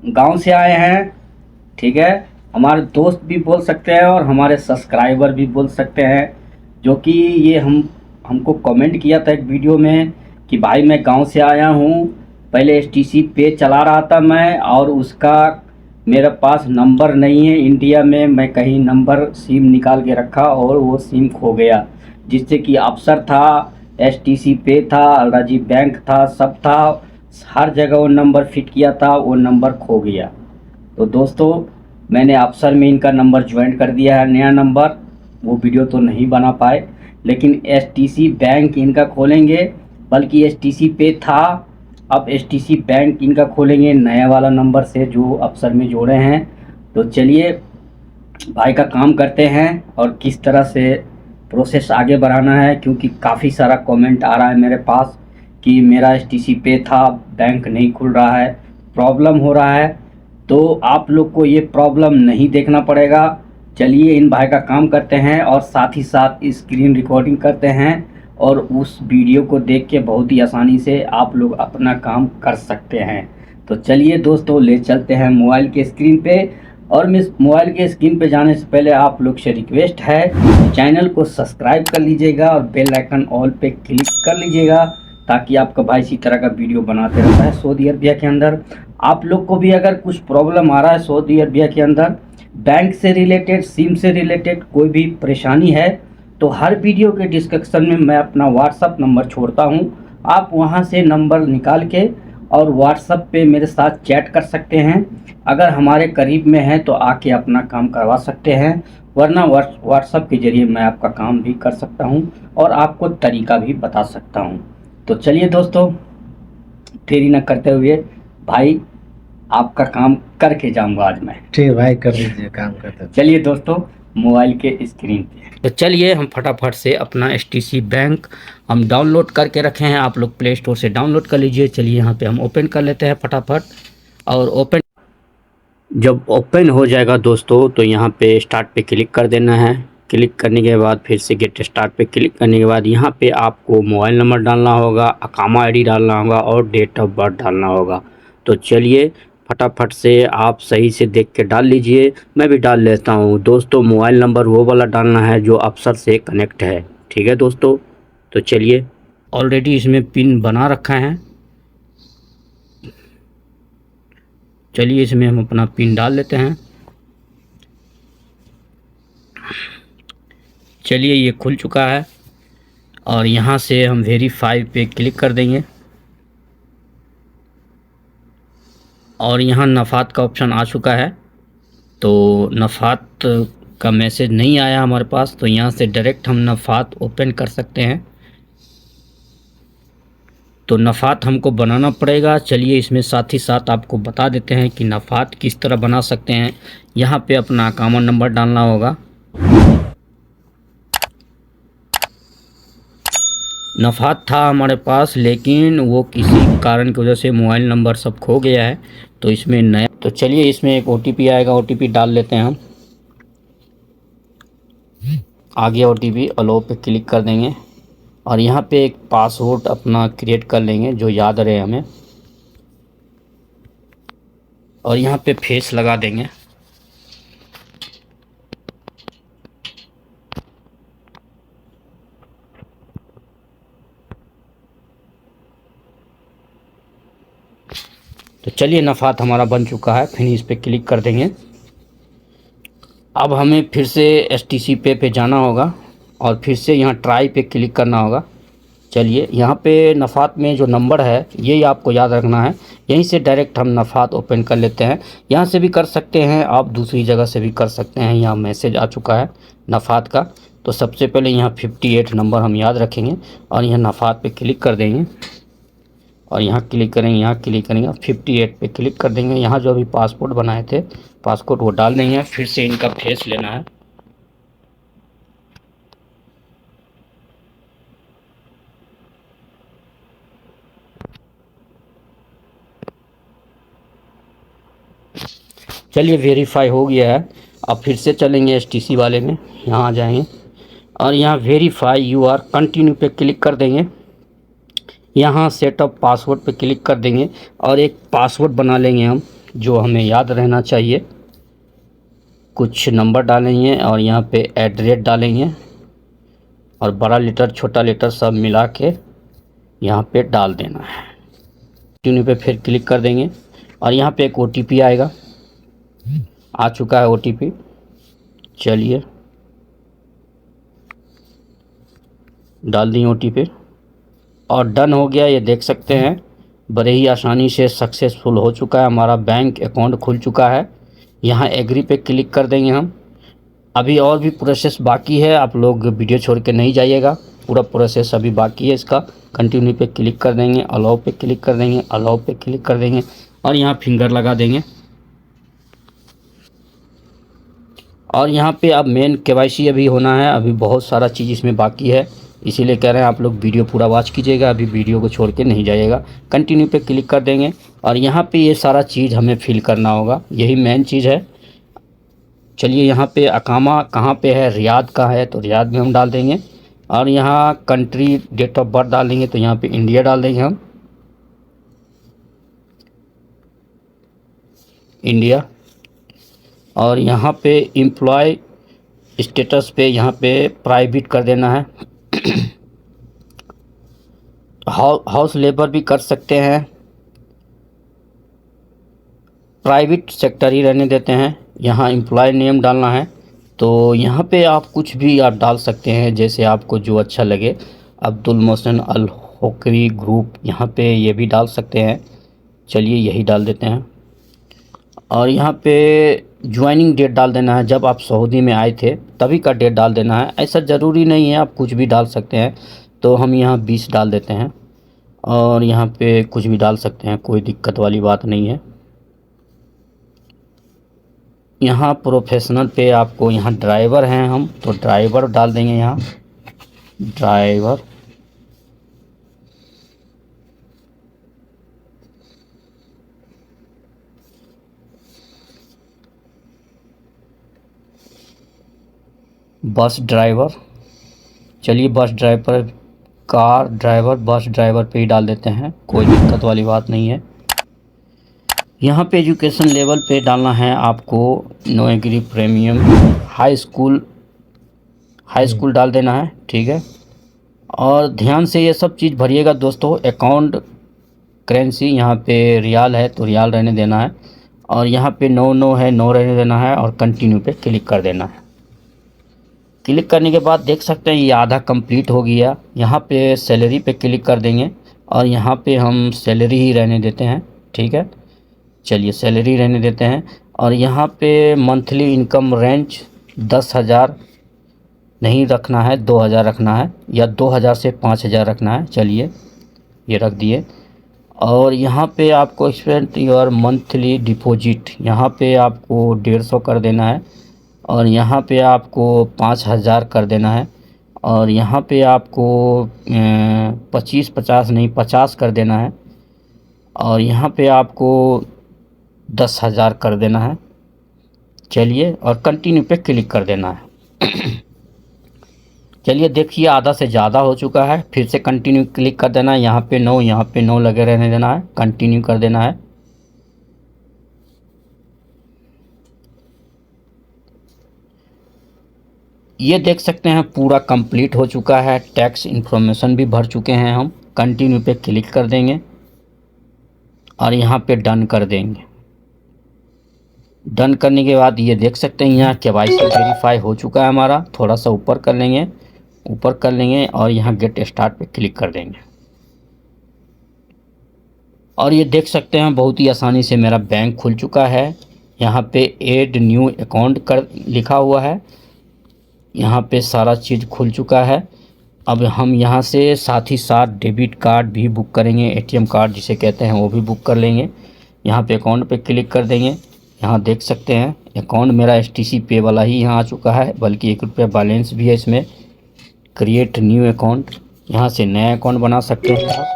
गांव से आए हैं, ठीक है। हमारे दोस्त भी बोल सकते हैं और हमारे सब्सक्राइबर भी बोल सकते हैं, जो कि ये हमको कमेंट किया था एक वीडियो में कि भाई मैं गांव से आया हूँ, पहले एसटीसी पे चला रहा था मैं, और उसका मेरे पास नंबर नहीं है इंडिया में, मैं कहीं नंबर सिम निकाल के रखा और वो सिम खो गया, जिससे कि अफसर था, एसटीसी पे था, अल्राजी बैंक था, सब था, हर जगह वो नंबर फिट किया था, वो नंबर खो गया। तो दोस्तों, मैंने अफसर में इनका नंबर ज्वाइन कर दिया है, नया नंबर। वो वीडियो तो नहीं बना पाए, लेकिन एसटीसी बैंक इनका खोलेंगे, बल्कि एसटीसी पे था, अब एसटीसी बैंक इनका खोलेंगे नया वाला नंबर से जो अफसर में जोड़े हैं। तो चलिए भाई का काम करते हैं और किस तरह से प्रोसेस आगे बढ़ाना है, क्योंकि काफ़ी सारा कमेंट आ रहा है मेरे पास कि मेरा एसटीसी पे था, बैंक नहीं खुल रहा है, प्रॉब्लम हो रहा है। तो आप लोग को ये प्रॉब्लम नहीं देखना पड़ेगा। चलिए इन भाई का काम करते हैं और साथ ही साथ स्क्रीन रिकॉर्डिंग करते हैं, और उस वीडियो को देख के बहुत ही आसानी से आप लोग अपना काम कर सकते हैं। तो चलिए दोस्तों, ले चलते हैं मोबाइल के स्क्रीन पे। और मिस मोबाइल के स्क्रीन पे जाने से पहले आप लोग से रिक्वेस्ट है, चैनल को सब्सक्राइब कर लीजिएगा और बेल आइकन ऑल पे क्लिक कर लीजिएगा, ताकि आपका भाई इसी तरह का वीडियो बनाते रहता है सऊदी अरबिया के अंदर। आप लोग को भी अगर कुछ प्रॉब्लम आ रहा है सऊदी अरबिया के अंदर, बैंक से रिलेटेड, सिम से रिलेटेड कोई भी परेशानी है, तो हर वीडियो के डिस्क्रिप्शन में मैं अपना व्हाट्सअप नंबर छोड़ता हूँ, आप वहाँ से नंबर निकाल के और व्हाट्सअप पे मेरे साथ चैट कर सकते हैं। अगर हमारे करीब में है तो आके अपना काम करवा सकते हैं, वरना व्हाट्सअप के ज़रिए मैं आपका काम भी कर सकता हूं और आपको तरीका भी बता सकता हूं। तो चलिए दोस्तों, देरी न करते हुए भाई आपका काम करके जाऊंगा आज मैं। ठीक है भाई, कर लीजिए, काम करते। चलिए दोस्तों, मोबाइल के स्क्रीन पे तो चलिए हम फटाफट से अपना एसटीसी बैंक हम डाउनलोड करके रखे हैं, आप लोग प्ले स्टोर से डाउनलोड कर लीजिए। चलिए यहाँ पे हम ओपन कर लेते हैं फटाफट, और ओपन जब ओपन हो जाएगा दोस्तों, तो यहाँ पे स्टार्ट पे क्लिक कर देना है। क्लिक करने के बाद फिर से गेट स्टार्ट पे क्लिक करने के बाद यहाँ पे आपको मोबाइल नंबर डालना होगा, अकामा आईडी डालना होगा और डेट ऑफ बर्थ डालना होगा। तो चलिए फटाफट से आप सही से देख के डाल लीजिए, मैं भी डाल लेता हूँ दोस्तों। मोबाइल नंबर वो वाला डालना है जो अफसर से कनेक्ट है, ठीक है दोस्तों। तो चलिए, ऑलरेडी इसमें पिन बना रखा है, चलिए इसमें हम अपना पिन डाल लेते हैं। चलिए ये खुल चुका है, और यहाँ से हम वेरीफाई पे क्लिक कर देंगे, और यहाँ नफ़ात का ऑप्शन आ चुका है। तो नफ़ात का मैसेज नहीं आया हमारे पास, तो यहाँ से डायरेक्ट हम नफ़ात ओपन कर सकते हैं। तो नफ़ात हमको बनाना पड़ेगा। चलिए इसमें साथ ही साथ आपको बता देते हैं कि नफ़ात किस तरह बना सकते हैं। यहाँ पे अपना अकाउंट नंबर डालना होगा। नफ़ात था हमारे पास, लेकिन वो किसी कारण की वजह से मोबाइल नंबर सब खो गया है, तो इसमें नया, तो चलिए इसमें एक ओटीपी आएगा, ओटीपी डाल लेते हैं हम। आ गया ओटीपी, अलो पे क्लिक कर देंगे, और यहाँ पे एक पासवर्ड अपना क्रिएट कर लेंगे जो याद रहे हमें, और यहाँ पे फेस लगा देंगे। तो चलिए नफ़ात हमारा बन चुका है, फिनिश पे क्लिक कर देंगे। अब हमें फिर से एसटीसी पे जाना होगा, और फिर से यहाँ ट्राई पे क्लिक करना होगा। चलिए यहाँ पे नफ़ात में जो नंबर है ये आपको याद रखना है, यहीं से डायरेक्ट हम नफ़ात ओपन कर लेते हैं। यहाँ से भी कर सकते हैं आप, दूसरी जगह से भी कर सकते हैं। यहाँ मैसेज आ चुका है नफ़ात का, तो सबसे पहले यहाँ 58 नंबर हम याद रखेंगे, और यहाँ नफ़ात पे क्लिक कर देंगे, और यहाँ क्लिक करेंगे, यहाँ क्लिक करेंगे, 58 पे क्लिक कर देंगे। यहाँ जो अभी पासपोर्ट बनाए थे, पासपोर्ट वो डाल देंगे, फिर से इनका फेस लेना है। चलिए वेरीफाई हो गया है। अब फिर से चलेंगे एसटीसी वाले में, यहाँ आ जाएंगे, और यहाँ वेरीफाई यू आर कंटिन्यू पे क्लिक कर देंगे। यहाँ सेटअप पासवर्ड पे क्लिक कर देंगे, और एक पासवर्ड बना लेंगे हम, जो हमें याद रहना चाहिए। कुछ नंबर डालेंगे और यहाँ पे एड्रेस डालेंगे और बड़ा लीटर छोटा लीटर सब मिला के यहाँ पे डाल देना है। कंटिन्यू पे फिर क्लिक कर देंगे और यहाँ पे एक OTP आएगा। आ चुका है OTP। चलिए डाल दी OTP और डन हो गया। ये देख सकते हैं बड़े ही आसानी से सक्सेसफुल हो चुका है, हमारा बैंक अकाउंट खुल चुका है। यहाँ एग्री पे क्लिक कर देंगे हम। अभी और भी प्रोसेस बाकी है, आप लोग वीडियो छोड़ के नहीं जाइएगा, पूरा प्रोसेस अभी बाकी है इसका। कंटिन्यू पे क्लिक कर देंगे, अलाउ पे क्लिक कर देंगे, अलाउ पे क्लिक कर देंगे और यहाँ फिंगर लगा देंगे। और यहाँ पे अब मेन KYC अभी होना है, अभी बहुत सारा चीज़ इसमें बाकी है, इसीलिए कह रहे हैं आप लोग वीडियो पूरा वॉच कीजिएगा, अभी वीडियो को छोड़ के नहीं जाइएगा। कंटिन्यू पे क्लिक कर देंगे और यहाँ पे ये सारा चीज़ हमें फिल करना होगा, यही मेन चीज़ है। चलिए यहाँ पे अकामा कहाँ पे है, रियाद का है तो रियाद में हम डाल देंगे और यहाँ कंट्री डेट ऑफ बर्थ डाल देंगे तो यहाँ पे इंडिया डाल देंगे हम, इंडिया। और यहाँ पे एम्प्लॉय स्टेटस पे यहाँ पे प्राइवेट कर देना है। हाउस लेबर भी कर सकते हैं, प्राइवेट सेक्टर ही रहने देते हैं। यहाँ एम्प्लॉय नेम डालना है तो यहाँ पे आप कुछ भी आप डाल सकते हैं जैसे आपको जो अच्छा लगे। अब्दुल मोहसिन अल होकरी ग्रुप यहाँ पे ये भी डाल सकते हैं। चलिए यही डाल देते हैं और यहाँ पे ज्वाइनिंग डेट डाल देना है, जब आप सऊदी में आए थे तभी का डेट डाल देना है। ऐसा ज़रूरी नहीं है, आप कुछ भी डाल सकते हैं। तो हम यहाँ 20 डाल देते हैं और यहाँ पे कुछ भी डाल सकते हैं, कोई दिक्कत वाली बात नहीं है। यहाँ प्रोफेशनल पे आपको यहाँ ड्राइवर हैं हम तो ड्राइवर डाल देंगे, यहाँ ड्राइवर। बस ड्राइवर, चलिए bus driver, car driver, bus driver पे ही डाल देते हैं, कोई दिक्कत वाली बात नहीं है। यहाँ पे एजुकेशन लेवल पे डालना है आपको, no agri premium, high school डाल देना है, ठीक है। और ध्यान से ये सब चीज़ भरिएगा दोस्तों। अकाउंट करेंसी यहाँ पे रियाल है तो रियाल रहने देना है और यहाँ पे नो है, नो रहने देना है और कंटिन्यू पे क्लिक कर देना है। क्लिक करने के बाद देख सकते हैं ये आधा कंप्लीट हो गया। यहाँ पे सैलरी पे क्लिक कर देंगे और यहाँ पे हम सैलरी ही रहने देते हैं, ठीक है। चलिए सैलरी रहने देते हैं और यहाँ पे मंथली इनकम रेंज 10,000 नहीं रखना है, 2,000 रखना है या 2,000 से 5,000 रखना है। चलिए ये रख दिए और यहाँ पे आपको एक्सपेंड योर मंथली डिपॉजिट, यहाँ पे आपको 150 कर देना है और यहाँ पे आपको 5,000 कर देना है और यहाँ पे आपको 50 नहीं 50 कर देना है और यहाँ पे आपको 10,000 कर देना है। चलिए और कंटिन्यू पे क्लिक कर देना है। चलिए देखिए आधा से ज़्यादा हो चुका है, फिर से कंटिन्यू क्लिक कर देना है। यहाँ पे नो लगे रहने देना है, कंटिन्यू कर देना है। ये देख सकते हैं पूरा कंप्लीट हो चुका है, टैक्स इन्फॉर्मेशन भी भर चुके हैं हम। कंटिन्यू पे क्लिक कर देंगे और यहाँ पे डन कर देंगे। डन करने के बाद ये देख सकते हैं यहाँ KYC वेरीफाई हो चुका है हमारा। थोड़ा सा ऊपर कर लेंगे और यहाँ गेट स्टार्ट पे क्लिक कर देंगे और ये देख सकते हैं बहुत ही आसानी से मेरा बैंक खुल चुका है। यहाँ पे ऐड न्यू अकाउंट कर लिखा हुआ है, यहाँ पे सारा चीज़ खुल चुका है। अब हम यहाँ से साथ ही साथ डेबिट कार्ड भी बुक करेंगे, ATM कार्ड जिसे कहते हैं वो भी बुक कर लेंगे। यहाँ पे अकाउंट पे क्लिक कर देंगे। यहाँ देख सकते हैं अकाउंट मेरा STC पे वाला ही यहाँ आ चुका है, बल्कि 1 रुपया बैलेंस भी है इसमें। क्रिएट न्यू अकाउंट, यहाँ से नया अकाउंट बना सकते हैं आप।